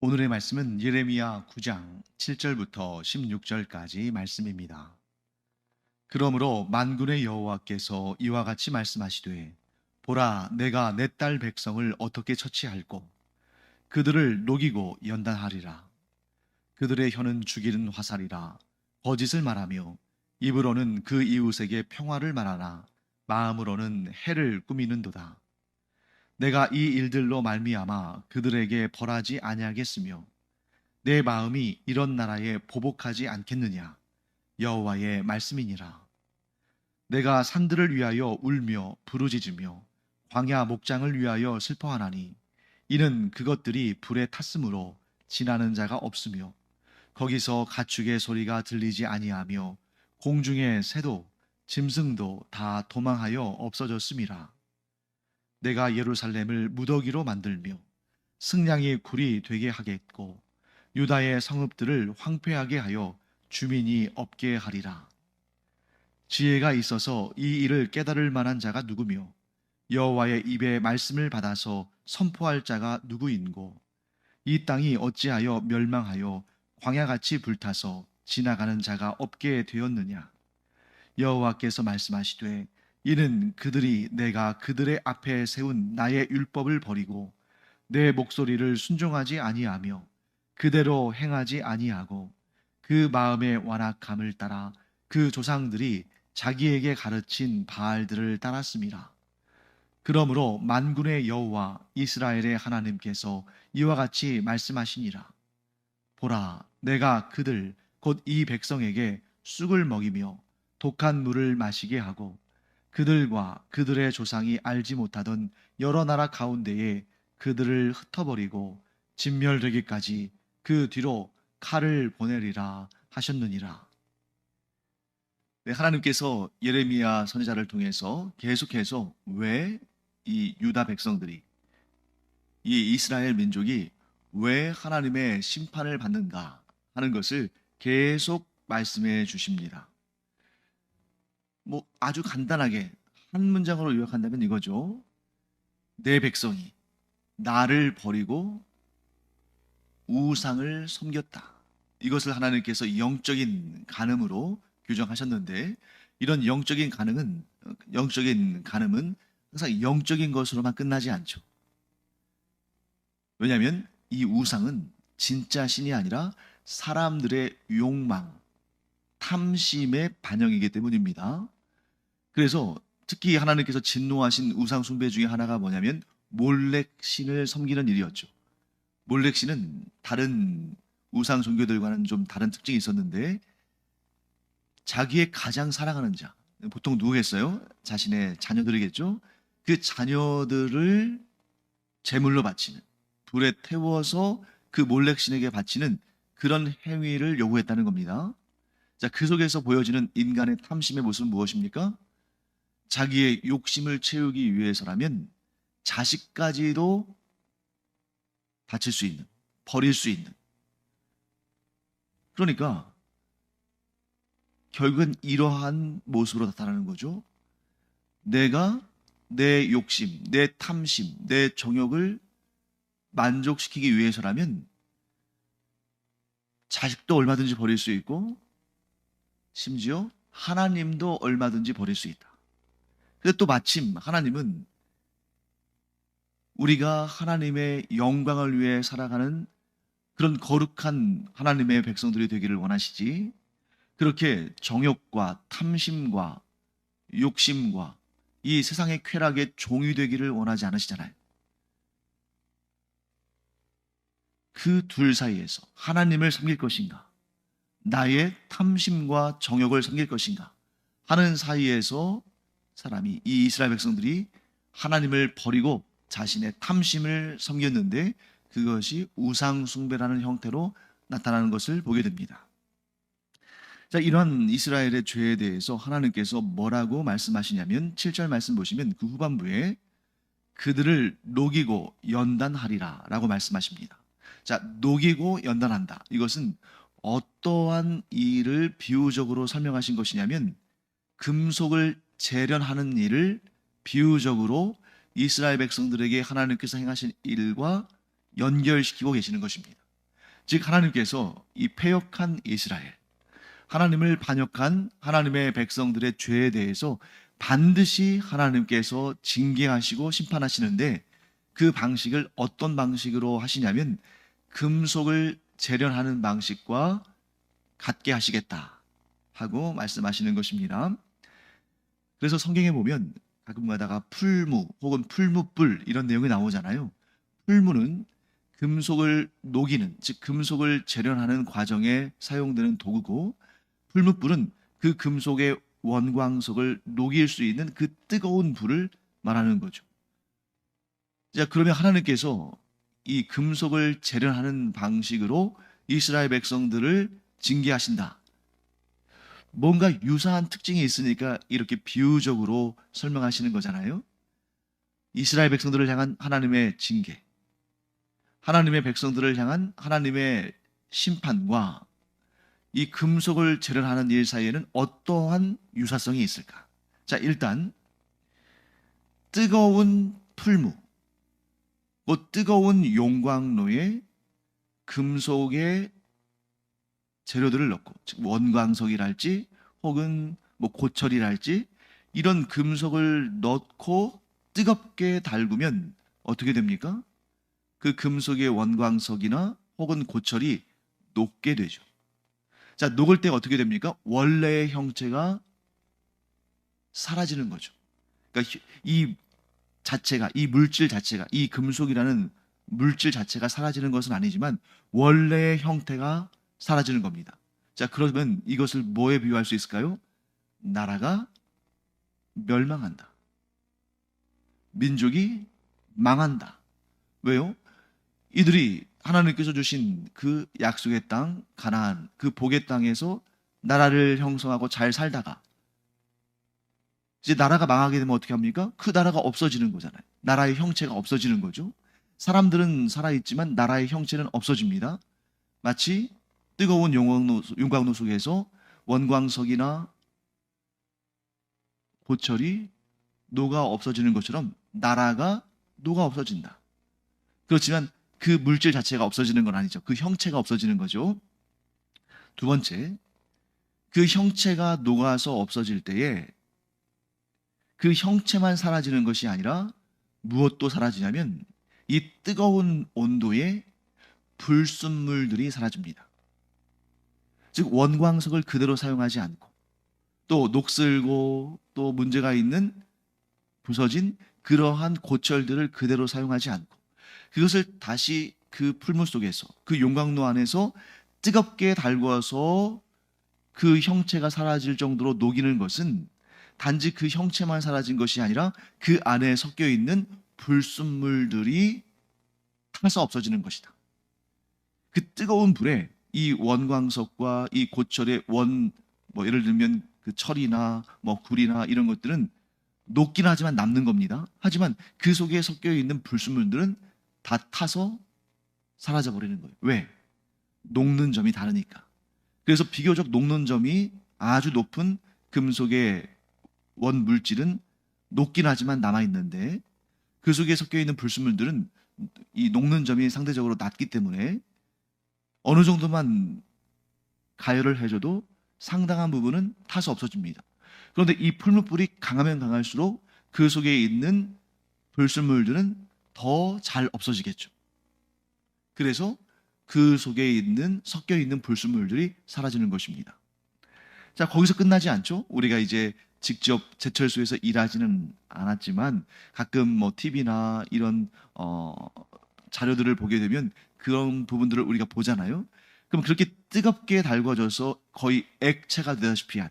오늘의 말씀은 예레미야 9장 7절부터 16절까지 말씀입니다. 그러므로 만군의 여호와께서 이와 같이 말씀하시되, 보라, 내가 내 딸 백성을 어떻게 처치할꼬. 그들을 녹이고 연단하리라. 그들의 혀는 죽이는 화살이라. 거짓을 말하며 입으로는 그 이웃에게 평화를 말하나 마음으로는 해를 꾸미는도다. 내가 이 일들로 말미암아 그들에게 벌하지 아니하겠으며 내 마음이 이런 나라에 보복하지 않겠느냐. 여호와의 말씀이니라. 내가 산들을 위하여 울며 부르짖으며 광야 목장을 위하여 슬퍼하나니, 이는 그것들이 불에 탔으므로 지나는 자가 없으며 거기서 가축의 소리가 들리지 아니하며 공중의 새도 짐승도 다 도망하여 없어졌음이라. 내가 예루살렘을 무더기로 만들며 승냥이 굴이 되게 하겠고 유다의 성읍들을 황폐하게 하여 주민이 없게 하리라. 지혜가 있어서 이 일을 깨달을 만한 자가 누구며 여호와의 입의 말씀을 받아서 선포할 자가 누구인고. 이 땅이 어찌하여 멸망하여 광야같이 불타서 지나가는 자가 없게 되었느냐. 여호와께서 말씀하시되, 이는 그들이 내가 그들의 앞에 세운 나의 율법을 버리고 내 목소리를 순종하지 아니하며 그대로 행하지 아니하고 그 마음의 완악함을 따라 그 조상들이 자기에게 가르친 바알들을 따랐음이라. 그러므로 만군의 여호와 이스라엘의 하나님께서 이와 같이 말씀하시니라. 보라, 내가 그들 곧 이 백성에게 쑥을 먹이며 독한 물을 마시게 하고 그들과 그들의 조상이 알지 못하던 여러 나라 가운데에 그들을 흩어버리고 진멸되기까지 그 뒤로 칼을 보내리라 하셨느니라. 네, 하나님께서 예레미야 선지자를 통해서 계속해서 왜 이 유다 백성들이, 이 이스라엘 민족이 왜 하나님의 심판을 받는가 하는 것을 계속 말씀해 주십니다. 아주 간단하게 한 문장으로 요약한다면 이거죠. 내 백성이 나를 버리고 우상을 섬겼다. 이것을 하나님께서 영적인 간음으로 규정하셨는데, 이런 영적인 간음은 항상 영적인 것으로만 끝나지 않죠. 왜냐하면 이 우상은 진짜 신이 아니라 사람들의 욕망, 탐심의 반영이기 때문입니다. 그래서 특히 하나님께서 진노하신 우상 숭배 중에 하나가 뭐냐면 몰렉 신을 섬기는 일이었죠. 몰렉 신은 다른 우상 종교들과는 좀 다른 특징이 있었는데, 자기의 가장 사랑하는 자, 보통 누구겠어요? 자신의 자녀들이겠죠. 그 자녀들을 제물로 바치는, 불에 태워서 그 몰렉 신에게 바치는 그런 행위를 요구했다는 겁니다. 자, 그 속에서 보여지는 인간의 탐심의 모습은 무엇입니까? 자기의 욕심을 채우기 위해서라면 자식까지도 바칠 수 있는, 버릴 수 있는. 그러니까 결국은 이러한 모습으로 나타나는 거죠. 내가 내 욕심, 내 탐심, 내 정욕을 만족시키기 위해서라면 자식도 얼마든지 버릴 수 있고 심지어 하나님도 얼마든지 버릴 수 있다. 근데 또 마침 하나님은 우리가 하나님의 영광을 위해 살아가는 그런 거룩한 하나님의 백성들이 되기를 원하시지, 그렇게 정욕과 탐심과 욕심과 이 세상의 쾌락의 종이 되기를 원하지 않으시잖아요. 그 둘 사이에서 하나님을 섬길 것인가, 나의 탐심과 정욕을 섬길 것인가 하는 사이에서 사람이, 이 이스라엘 백성들이 하나님을 버리고 자신의 탐심을 섬겼는데, 그것이 우상 숭배라는 형태로 나타나는 것을 보게 됩니다. 자, 이러한 이스라엘의 죄에 대해서 하나님께서 뭐라고 말씀하시냐면 7절 말씀 보시면 그 후반부에 그들을 녹이고 연단하리라 라고 말씀하십니다. 자, 녹이고 연단한다. 이것은 어떠한 일을 비유적으로 설명하신 것이냐면 금속을 재련하는 일을 비유적으로 이스라엘 백성들에게 하나님께서 행하신 일과 연결시키고 계시는 것입니다. 즉 하나님께서 이 패역한 이스라엘, 하나님을 반역한 하나님의 백성들의 죄에 대해서 반드시 하나님께서 징계하시고 심판하시는데, 그 방식을 어떤 방식으로 하시냐면 금속을 재련하는 방식과 같게 하시겠다 하고 말씀하시는 것입니다. 그래서 성경에 보면 가끔 가다가 풀무 혹은 풀무불 이런 내용이 나오잖아요. 풀무는 금속을 녹이는, 즉 금속을 재련하는 과정에 사용되는 도구고, 풀무불은 그 금속의 원광석을 녹일 수 있는 그 뜨거운 불을 말하는 거죠. 자, 그러면 하나님께서 이 금속을 재련하는 방식으로 이스라엘 백성들을 징계하신다. 뭔가 유사한 특징이 있으니까 이렇게 비유적으로 설명하시는 거잖아요. 이스라엘 백성들을 향한 하나님의 징계, 하나님의 백성들을 향한 하나님의 심판과 이 금속을 재련하는 일 사이에는 어떠한 유사성이 있을까? 자, 일단 뜨거운 풀무, 곧 뜨거운 용광로에 금속의 재료들을 넣고, 즉 원광석이랄지 혹은 뭐 고철이랄지 이런 금속을 넣고 뜨겁게 달구면 어떻게 됩니까? 그 금속의 원광석이나 혹은 고철이 녹게 되죠. 자, 녹을 때 어떻게 됩니까? 원래의 형체가 사라지는 거죠. 그러니까 이 자체가, 이 물질 자체가, 이 금속이라는 물질 자체가 사라지는 것은 아니지만 원래의 형태가 사라지는 겁니다. 자, 그러면 이것을 뭐에 비유할 수 있을까요? 나라가 멸망한다. 민족이 망한다. 왜요? 이들이 하나님께서 주신 그 약속의 땅, 가나안, 그 복의 땅에서 나라를 형성하고 잘 살다가 이제 나라가 망하게 되면 어떻게 합니까? 그 나라가 없어지는 거잖아요. 나라의 형체가 없어지는 거죠. 사람들은 살아있지만 나라의 형체는 없어집니다. 마치 뜨거운 용광로 속에서 원광석이나 고철이 녹아 없어지는 것처럼 나라가 녹아 없어진다. 그렇지만 그 물질 자체가 없어지는 건 아니죠. 그 형체가 없어지는 거죠. 두 번째, 그 형체가 녹아서 없어질 때에 그 형체만 사라지는 것이 아니라 무엇도 사라지냐면 이 뜨거운 온도에 불순물들이 사라집니다. 즉 원광석을 그대로 사용하지 않고, 또 녹슬고 또 문제가 있는 부서진 그러한 고철들을 그대로 사용하지 않고, 그것을 다시 그 풀무 속에서, 그 용광로 안에서 뜨겁게 달궈서 그 형체가 사라질 정도로 녹이는 것은 단지 그 형체만 사라진 것이 아니라 그 안에 섞여 있는 불순물들이 타서 없어지는 것이다. 그 뜨거운 불에 이 원광석과 이 고철의 뭐 예를 들면 그 철이나 뭐 굴이나 이런 것들은 녹긴 하지만 남는 겁니다. 하지만 그 속에 섞여 있는 불순물들은 다 타서 사라져 버리는 거예요. 왜? 녹는 점이 다르니까. 그래서 비교적 녹는 점이 아주 높은 금속의 원 물질은 녹긴 하지만 남아 있는데, 그 속에 섞여 있는 불순물들은 이 녹는 점이 상대적으로 낮기 때문에 어느 정도만 가열을 해줘도 상당한 부분은 타서 없어집니다. 그런데 이 풀무불이 강하면 강할수록 그 속에 있는 불순물들은 더 잘 없어지겠죠. 그래서 그 속에 있는 섞여 있는 불순물들이 사라지는 것입니다. 자, 거기서 끝나지 않죠. 우리가 이제 직접 제철소에서 일하지는 않았지만 가끔 뭐 TV나 이런 자료들을 보게 되면 그런 부분들을 우리가 보잖아요. 그럼 그렇게 뜨겁게 달궈져서 거의 액체가 되다시피 한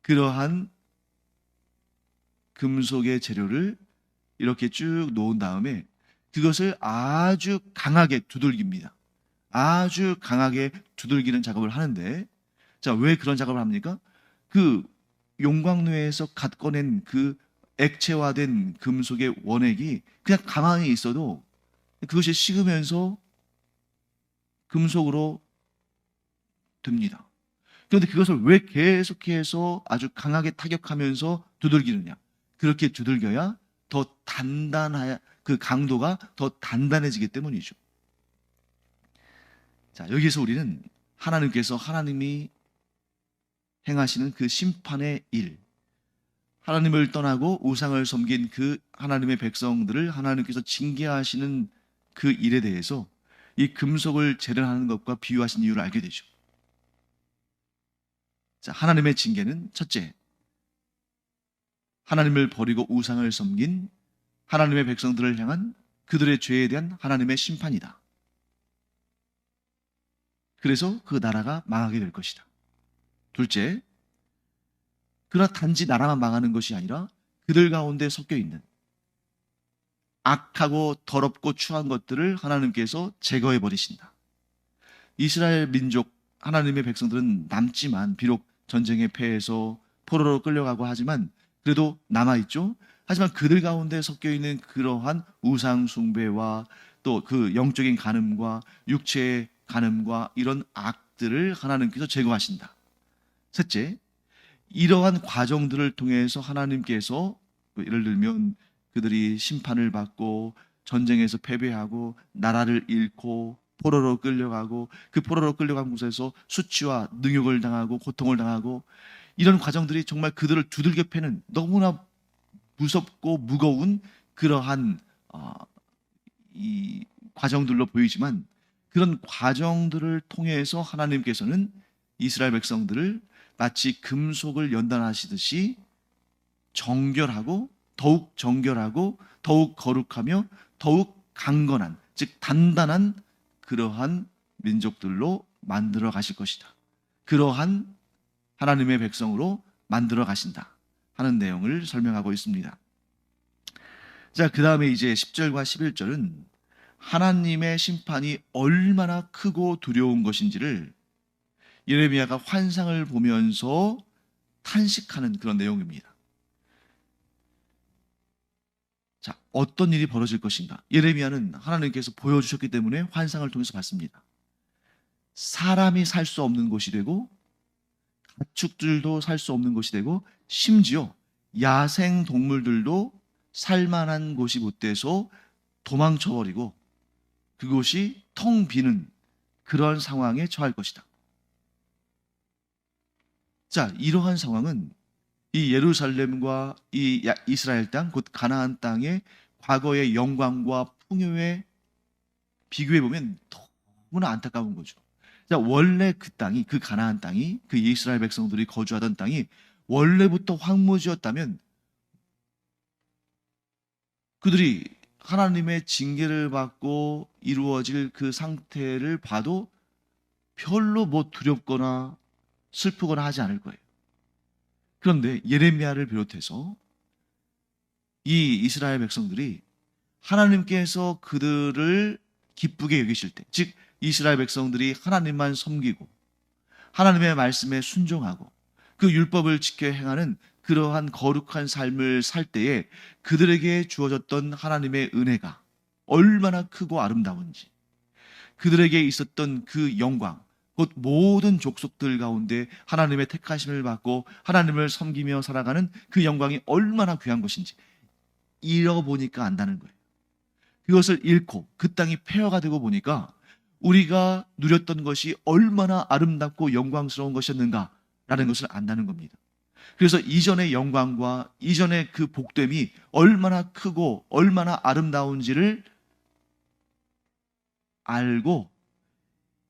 그러한 금속의 재료를 이렇게 쭉 놓은 다음에 그것을 아주 강하게 두들깁니다. 아주 강하게 두들기는 작업을 하는데, 자, 왜 그런 작업을 합니까? 그 용광로에서 갓 꺼낸 그 액체화된 금속의 원액이 그냥 가만히 있어도 그것이 식으면서 금속으로 됩니다. 그런데 그것을 왜 계속해서 아주 강하게 타격하면서 두들기느냐? 그렇게 두들겨야 더 단단해야, 그 강도가 더 단단해지기 때문이죠. 자, 여기서 우리는 하나님이 행하시는 그 심판의 일, 하나님을 떠나고 우상을 섬긴 그 하나님의 백성들을 하나님께서 징계하시는 그 일에 대해서 이 금속을 재련하는 것과 비유하신 이유를 알게 되죠. 자, 하나님의 징계는 첫째, 하나님을 버리고 우상을 섬긴 하나님의 백성들을 향한 그들의 죄에 대한 하나님의 심판이다. 그래서 그 나라가 망하게 될 것이다. 둘째, 그러나 단지 나라만 망하는 것이 아니라 그들 가운데 섞여 있는 악하고 더럽고 추한 것들을 하나님께서 제거해 버리신다. 이스라엘 민족 하나님의 백성들은 남지만 비록 전쟁에 패해서 포로로 끌려가고 하지만 그래도 남아있죠. 하지만 그들 가운데 섞여 있는 그러한 우상 숭배와 또 그 영적인 간음과 육체의 간음과 이런 악들을 하나님께서 제거하신다. 셋째, 이러한 과정들을 통해서 하나님께서 예를 들면 그들이 심판을 받고 전쟁에서 패배하고 나라를 잃고 포로로 끌려가고 그 포로로 끌려간 곳에서 수치와 능욕을 당하고 고통을 당하고 이런 과정들이 정말 그들을 두들겨 패는 너무나 무섭고 무거운 그러한 이 과정들로 보이지만 그런 과정들을 통해서 하나님께서는 이스라엘 백성들을 마치 금속을 연단하시듯이 더욱 정결하고 더욱 거룩하며 더욱 강건한, 즉 단단한 그러한 민족들로 만들어 가실 것이다. 그러한 하나님의 백성으로 만들어 가신다 하는 내용을 설명하고 있습니다. 자, 그 다음에 이제 10절과 11절은 하나님의 심판이 얼마나 크고 두려운 것인지를 예레미야가 환상을 보면서 탄식하는 그런 내용입니다. 자, 어떤 일이 벌어질 것인가? 예레미야는 하나님께서 보여주셨기 때문에 환상을 통해서 봤습니다. 사람이 살 수 없는 곳이 되고 가축들도 살 수 없는 곳이 되고 심지어 야생 동물들도 살만한 곳이 못 돼서 도망쳐버리고 그곳이 텅 비는 그런 상황에 처할 것이다. 자, 이러한 상황은 이 예루살렘과 이 이스라엘 땅, 곧 가나안 땅의 과거의 영광과 풍요에 비교해 보면 너무나 안타까운 거죠. 자, 원래 그 땅이, 그 가나안 땅이, 그 이스라엘 백성들이 거주하던 땅이 원래부터 황무지였다면 그들이 하나님의 징계를 받고 이루어질 그 상태를 봐도 별로 뭐 두렵거나 슬프거나 하지 않을 거예요. 그런데 예레미야를 비롯해서 이 이스라엘 백성들이 하나님께서 그들을 기쁘게 여기실 때, 즉 이스라엘 백성들이 하나님만 섬기고 하나님의 말씀에 순종하고 그 율법을 지켜 행하는 그러한 거룩한 삶을 살 때에 그들에게 주어졌던 하나님의 은혜가 얼마나 크고 아름다운지, 그들에게 있었던 그 영광, 곧 모든 족속들 가운데 하나님의 택하심을 받고 하나님을 섬기며 살아가는 그 영광이 얼마나 귀한 것인지 잃어보니까 안다는 거예요. 그것을 잃고 그 땅이 폐허가 되고 보니까 우리가 누렸던 것이 얼마나 아름답고 영광스러운 것이었는가라는 것을 안다는 겁니다. 그래서 이전의 영광과 이전의 그 복됨이 얼마나 크고 얼마나 아름다운지를 알고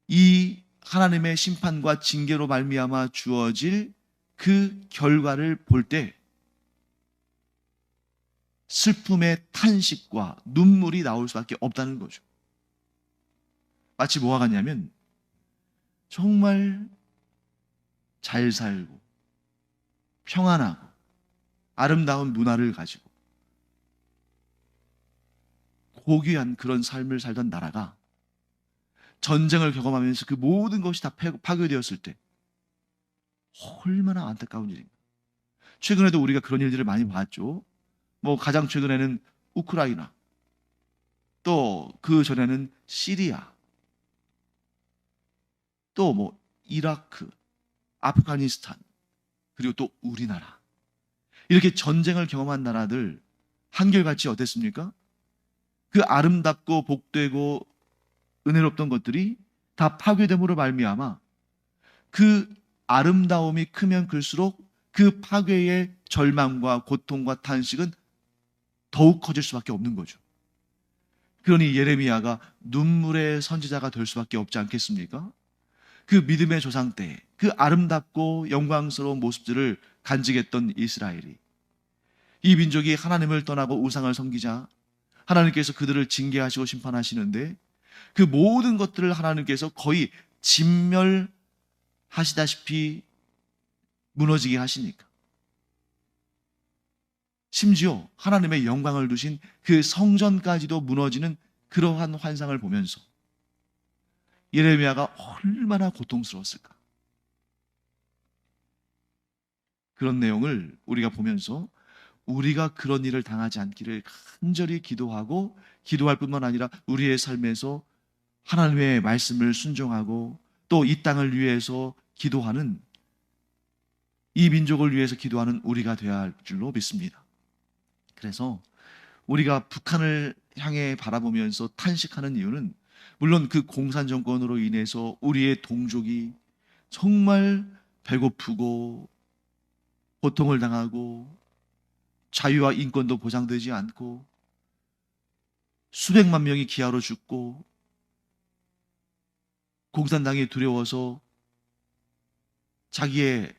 이 하나님의 심판과 징계로 말미암아 주어질 그 결과를 볼 때 슬픔의 탄식과 눈물이 나올 수밖에 없다는 거죠. 마치 뭐와 같냐면 정말 잘 살고 평안하고 아름다운 문화를 가지고 고귀한 그런 삶을 살던 나라가 전쟁을 경험하면서 그 모든 것이 다 파괴되었을 때 얼마나 안타까운 일인가. 최근에도 우리가 그런 일들을 많이 봤죠. 뭐 가장 최근에는 우크라이나, 또 그 전에는 시리아, 또 뭐 이라크, 아프가니스탄, 그리고 또 우리나라. 이렇게 전쟁을 경험한 나라들 한결같이 어땠습니까? 그 아름답고 복되고 은혜롭던 것들이 다 파괴됨으로 말미암아 그 아름다움이 크면 클수록 그 파괴의 절망과 고통과 탄식은 더욱 커질 수밖에 없는 거죠. 그러니 예레미야가 눈물의 선지자가 될 수밖에 없지 않겠습니까? 그 믿음의 조상 때 그 아름답고 영광스러운 모습들을 간직했던 이스라엘이, 이 민족이 하나님을 떠나고 우상을 섬기자 하나님께서 그들을 징계하시고 심판하시는데, 그 모든 것들을 하나님께서 거의 진멸하시다시피 무너지게 하시니까, 심지어 하나님의 영광을 두신 그 성전까지도 무너지는 그러한 환상을 보면서 예레미야가 얼마나 고통스러웠을까. 그런 내용을 우리가 보면서 우리가 그런 일을 당하지 않기를 간절히 기도하고, 기도할 뿐만 아니라 우리의 삶에서 하나님의 말씀을 순종하고 또 이 땅을 위해서 기도하는, 이 민족을 위해서 기도하는 우리가 되어야 할 줄로 믿습니다. 그래서 우리가 북한을 향해 바라보면서 탄식하는 이유는, 물론 그 공산 정권으로 인해서 우리의 동족이 정말 배고프고 고통을 당하고 자유와 인권도 보장되지 않고 수백만 명이 기아로 죽고 공산당이 두려워서 자기의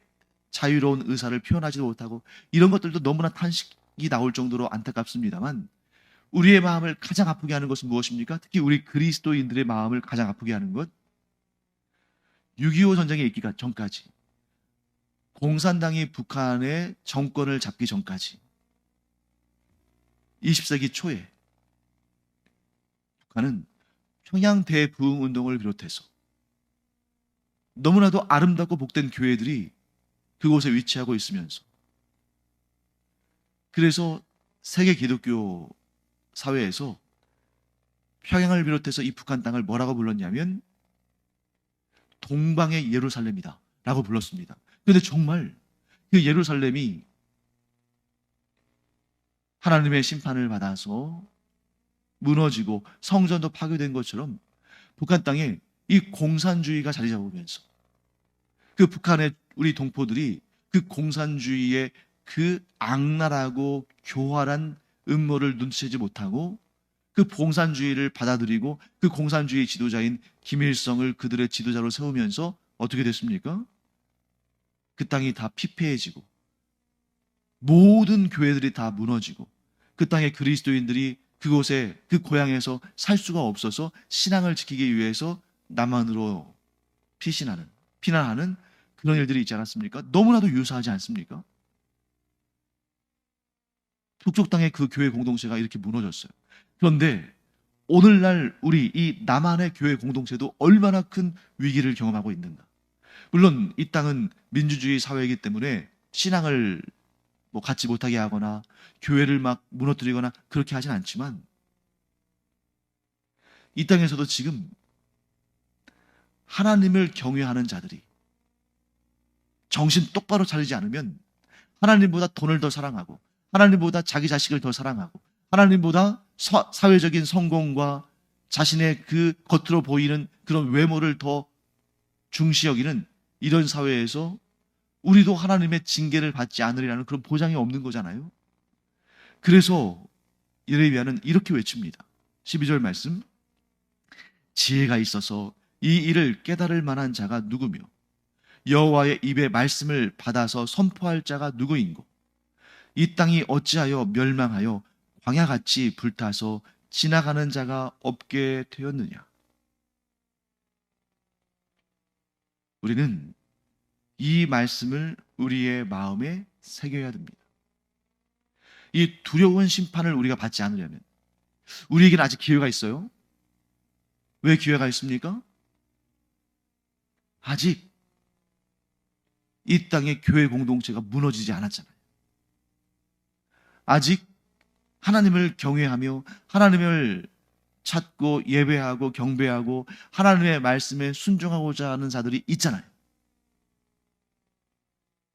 자유로운 의사를 표현하지도 못하고, 이런 것들도 너무나 탄식이 나올 정도로 안타깝습니다만, 우리의 마음을 가장 아프게 하는 것은 무엇입니까? 특히 우리 그리스도인들의 마음을 가장 아프게 하는 것, 6.25 전쟁에 있기 전까지, 공산당이 북한의 정권을 잡기 전까지, 20세기 초에 북한은 평양 대부흥 운동을 비롯해서 너무나도 아름답고 복된 교회들이 그곳에 위치하고 있으면서, 그래서 세계 기독교 사회에서 평양을 비롯해서 이 북한 땅을 뭐라고 불렀냐면 동방의 예루살렘이다 라고 불렀습니다. 그런데 정말 그 예루살렘이 하나님의 심판을 받아서 무너지고 성전도 파괴된 것처럼 북한 땅에 이 공산주의가 자리 잡으면서 그 북한의 우리 동포들이 그 공산주의의 그 악랄하고 교활한 음모를 눈치채지 못하고 그 공산주의를 받아들이고 그 공산주의 지도자인 김일성을 그들의 지도자로 세우면서 어떻게 됐습니까? 그 땅이 다 피폐해지고 모든 교회들이 다 무너지고 그 땅의 그리스도인들이 그곳에, 그 고향에서 살 수가 없어서 신앙을 지키기 위해서 남한으로 피난하는 그런 일들이 있지 않았습니까? 너무나도 유사하지 않습니까? 북쪽 땅의 그 교회 공동체가 이렇게 무너졌어요. 그런데 오늘날 우리 이 남한의 교회 공동체도 얼마나 큰 위기를 경험하고 있는가. 물론 이 땅은 민주주의 사회이기 때문에 신앙을 갖지 못하게 하거나 교회를 막 무너뜨리거나 그렇게 하진 않지만, 이 땅에서도 지금 하나님을 경외하는 자들이 정신 똑바로 차리지 않으면 하나님보다 돈을 더 사랑하고 하나님보다 자기 자식을 더 사랑하고 하나님보다 사회적인 성공과 자신의 그 겉으로 보이는 그런 외모를 더 중시 여기는 이런 사회에서 우리도 하나님의 징계를 받지 않으리라는 그런 보장이 없는 거잖아요. 그래서 예레미야는 이렇게 외칩니다. 12절 말씀, 지혜가 있어서 이 일을 깨달을 만한 자가 누구며 여호와의 입의 말씀을 받아서 선포할 자가 누구인고, 이 땅이 어찌하여 멸망하여 광야같이 불타서 지나가는 자가 없게 되었느냐. 우리는 이 말씀을 우리의 마음에 새겨야 됩니다. 이 두려운 심판을 우리가 받지 않으려면, 우리에게는 아직 기회가 있어요. 왜 기회가 있습니까? 아직 이 땅의 교회 공동체가 무너지지 않았잖아요. 아직 하나님을 경외하며 하나님을 찾고 예배하고 경배하고 하나님의 말씀에 순종하고자 하는 자들이 있잖아요.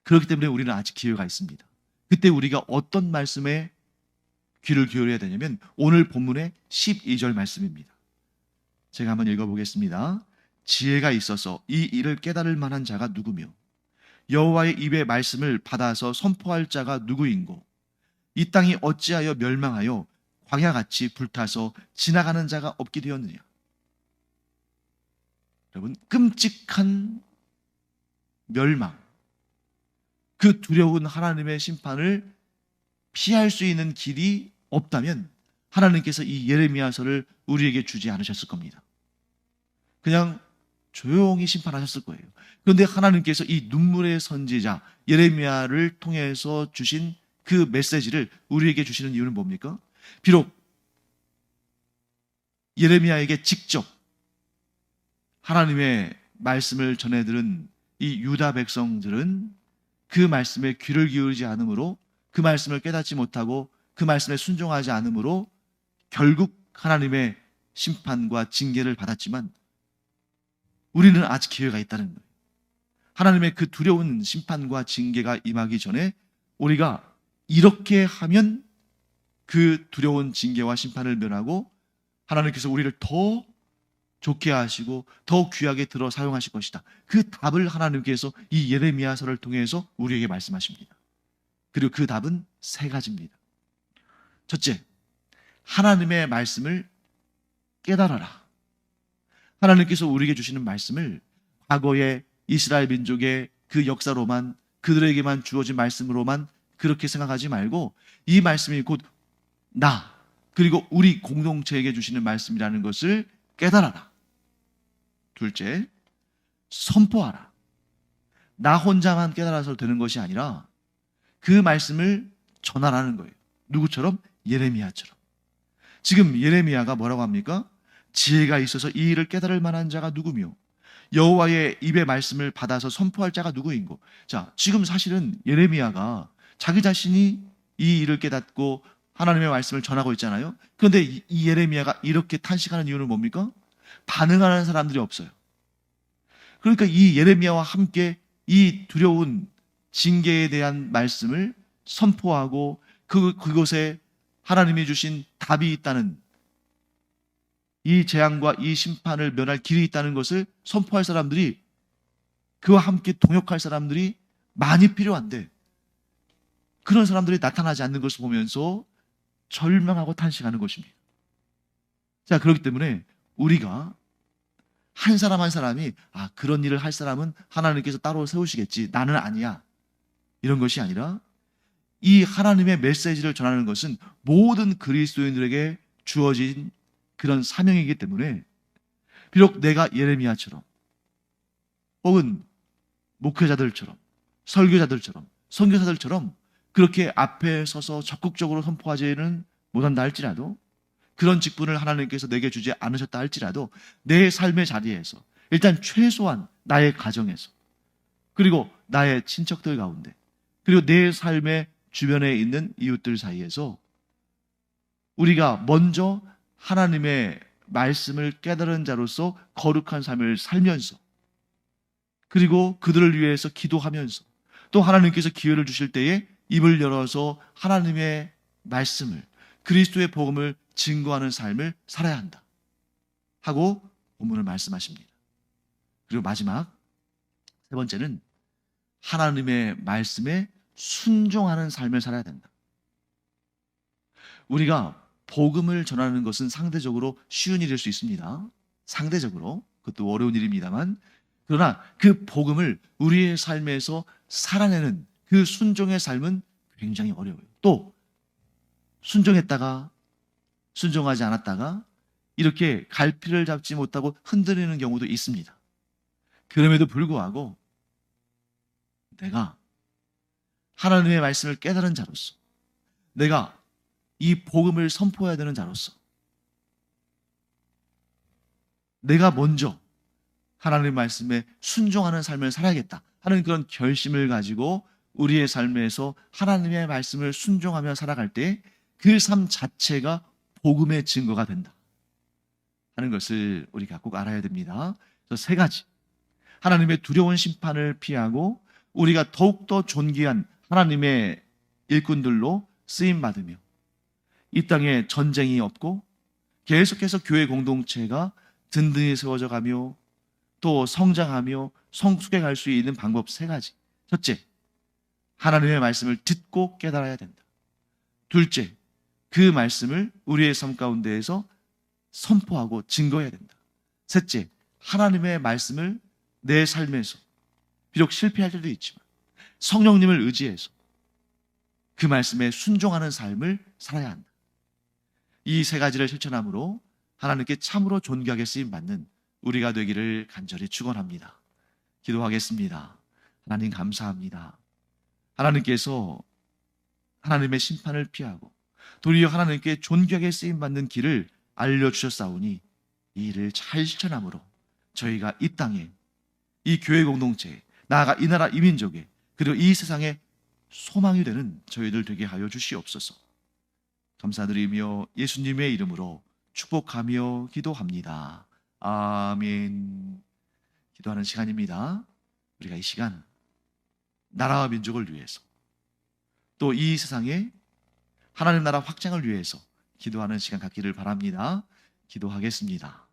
그렇기 때문에 우리는 아직 기회가 있습니다. 그때 우리가 어떤 말씀에 귀를 기울여야 되냐면 오늘 본문의 12절 말씀입니다. 제가 한번 읽어보겠습니다. 지혜가 있어서 이 일을 깨달을 만한 자가 누구며 여호와의 입의 말씀을 받아서 선포할 자가 누구인고 이 땅이 어찌하여 멸망하여 광야같이 불타서 지나가는 자가 없게 되었느냐. 여러분, 끔찍한 멸망, 그 두려운 하나님의 심판을 피할 수 있는 길이 없다면 하나님께서 이 예레미야서를 우리에게 주지 않으셨을 겁니다. 그냥 조용히 심판하셨을 거예요. 그런데 하나님께서 이 눈물의 선지자 예레미야를 통해서 주신 그 메시지를 우리에게 주시는 이유는 뭡니까? 비록 예레미야에게 직접 하나님의 말씀을 전해들은 이 유다 백성들은 그 말씀에 귀를 기울이지 않으므로, 그 말씀을 깨닫지 못하고 그 말씀에 순종하지 않으므로 결국 하나님의 심판과 징계를 받았지만 우리는 아직 기회가 있다는 거예요. 하나님의 그 두려운 심판과 징계가 임하기 전에 우리가 이렇게 하면 그 두려운 징계와 심판을 면하고 하나님께서 우리를 더 좋게 하시고 더 귀하게 들어 사용하실 것이다. 그 답을 하나님께서 이 예레미야서를 통해서 우리에게 말씀하십니다. 그리고 그 답은 세 가지입니다. 첫째, 하나님의 말씀을 깨달아라. 하나님께서 우리에게 주시는 말씀을 과거의 이스라엘 민족의 그 역사로만, 그들에게만 주어진 말씀으로만 그렇게 생각하지 말고 이 말씀이 곧 나, 그리고 우리 공동체에게 주시는 말씀이라는 것을 깨달아라. 둘째, 선포하라. 나 혼자만 깨달아서 되는 것이 아니라 그 말씀을 전하라는 거예요. 누구처럼? 예레미야처럼. 지금 예레미야가 뭐라고 합니까? 지혜가 있어서 이 일을 깨달을 만한 자가 누구며 여호와의 입의 말씀을 받아서 선포할 자가 누구인고. 자, 지금 사실은 예레미야가 자기 자신이 이 일을 깨닫고 하나님의 말씀을 전하고 있잖아요. 그런데 이 예레미야가 이렇게 탄식하는 이유는 뭡니까? 반응하는 사람들이 없어요. 그러니까 이 예레미야와 함께 이 두려운 징계에 대한 말씀을 선포하고 그곳에 하나님이 주신 답이 있다는, 이 재앙과 이 심판을 면할 길이 있다는 것을 선포할 사람들이, 그와 함께 동역할 사람들이 많이 필요한데 그런 사람들이 나타나지 않는 것을 보면서 절망하고 탄식하는 것입니다. 자, 그렇기 때문에 우리가 한 사람 한 사람이 그런 일을 할 사람은 하나님께서 따로 세우시겠지, 나는 아니야, 이런 것이 아니라 이 하나님의 메시지를 전하는 것은 모든 그리스도인들에게 주어진 그런 사명이기 때문에 비록 내가 예레미야처럼 혹은 목회자들처럼 설교자들처럼 선교사들처럼 그렇게 앞에 서서 적극적으로 선포하지는 못한다 할지라도, 그런 직분을 하나님께서 내게 주지 않으셨다 할지라도 내 삶의 자리에서 일단 최소한 나의 가정에서, 그리고 나의 친척들 가운데, 그리고 내 삶의 주변에 있는 이웃들 사이에서 우리가 먼저 하나님의 말씀을 깨달은 자로서 거룩한 삶을 살면서, 그리고 그들을 위해서 기도하면서, 또 하나님께서 기회를 주실 때에 입을 열어서 하나님의 말씀을, 그리스도의 복음을 증거하는 삶을 살아야 한다 하고 본문을 말씀하십니다. 그리고 마지막 세 번째는 하나님의 말씀에 순종하는 삶을 살아야 된다. 우리가 복음을 전하는 것은 상대적으로 쉬운 일일 수 있습니다. 상대적으로 그것도 어려운 일입니다만, 그러나 그 복음을 우리의 삶에서 살아내는 그 순종의 삶은 굉장히 어려워요. 또 순종했다가 순종하지 않았다가 이렇게 갈피를 잡지 못하고 흔들리는 경우도 있습니다. 그럼에도 불구하고 내가 하나님의 말씀을 깨달은 자로서, 내가 이 복음을 선포해야 되는 자로서 내가 먼저 하나님의 말씀에 순종하는 삶을 살아야겠다 하는 그런 결심을 가지고 우리의 삶에서 하나님의 말씀을 순종하며 살아갈 때 그 삶 자체가 복음의 증거가 된다 하는 것을 우리가 꼭 알아야 됩니다. 그래서 세 가지, 하나님의 두려운 심판을 피하고 우리가 더욱더 존귀한 하나님의 일꾼들로 쓰임받으며 이 땅에 전쟁이 없고 계속해서 교회 공동체가 든든히 세워져 가며 또 성장하며 성숙해 갈 수 있는 방법 세 가지. 첫째, 하나님의 말씀을 듣고 깨달아야 된다. 둘째, 그 말씀을 우리의 삶 가운데에서 선포하고 증거해야 된다. 셋째, 하나님의 말씀을 내 삶에서 비록 실패할 때도 있지만 성령님을 의지해서 그 말씀에 순종하는 삶을 살아야 한다. 이 세 가지를 실천함으로 하나님께 참으로 존귀하게 쓰임받는 우리가 되기를 간절히 축원합니다. 기도하겠습니다. 하나님 감사합니다. 하나님께서 하나님의 심판을 피하고 도리어 하나님께 존귀하게 쓰임받는 길을 알려주셨사오니 이 일을 잘 실천함으로 저희가 이 땅에, 이 교회 공동체에, 나아가 이 나라 이 민족에, 그리고 이 세상에 소망이 되는 저희들 되게 하여 주시옵소서. 감사드리며 예수님의 이름으로 축복하며 기도합니다. 아멘. 기도하는 시간입니다. 우리가 이 시간 나라와 민족을 위해서, 또 이 세상에 하나님 나라 확장을 위해서 기도하는 시간 갖기를 바랍니다. 기도하겠습니다.